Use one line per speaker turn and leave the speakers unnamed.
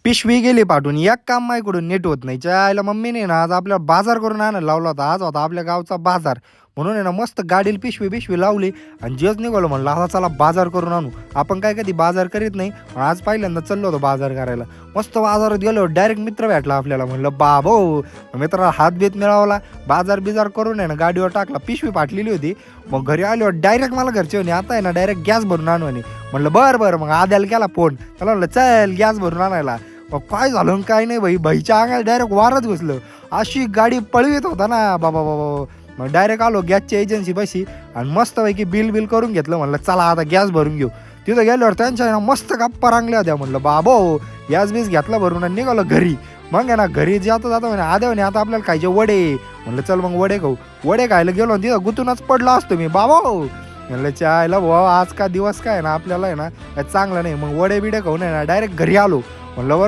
पिशवी गेली पाठवून एक काम माझ्याकडून नीट होत नाही. आईला मम्मीने ना आज आपल्याला बाजार करून आणायला लावला होता. आज होता आपल्या गावचा बाजार. म्हणून आहे ना मस्त गाडीला पिशवी लावली आणि जेच निघालो म्हणलं आता चला बाजार करून आणू. आपण काय कधी बाजार करीत नाही, पण आज पहिल्यांदा चाललो होतो बाजार करायला. मस्त बाजारात गेलो, डायरेक्ट मित्र भेटला आपल्याला. म्हणलं बाबो, मित्राला हातबीत मिळवला, बाजार करून आहे ना गाडीवर टाकला. पिशवी फाटलेली होती. मग घरी आलो डायरेक्ट मला घरचे म्हणे आता आहे ना डायरेक्ट गॅस भरून आणू म्हणे. म्हणलं बरं मग आद्याला केला फोन. त्याला म्हणलं चल गॅस भरून आणायला. मग काय झालं काय नाही भाईच्या अंगाला डायरेक्ट वारच घुसलं. अशी गाडी पळवीत होता ना बाबा. मग डायरेक्ट आलो गॅसच्या एजन्सी पाशी आणि मस्तपैकी बिल करून घेतलं. म्हणलं चला आता गॅस भरून घेऊ. तिथं गेल्यावर त्यांच्या मस्त गप्पा रांगल्या होत्या. म्हणलं बाबो गॅस बीस घेतला भरून आणि निघालो घरी. मग आहे ना घरी जाता म्हणे आद्या म्हणे आता आपल्याला खायचे वडे. म्हणलं चल मग वडे खाऊ. वडे खायला गेलो तिथं गुतूनच पडला असतो मी. बाबो म्हणलं चायला भाऊ आज का दिवस काय ना आपल्याला आहे ना चांगलं नाही. मग वडे बिडे खाऊन आहे ना डायरेक्ट घरी आलो. म्हणलं बरं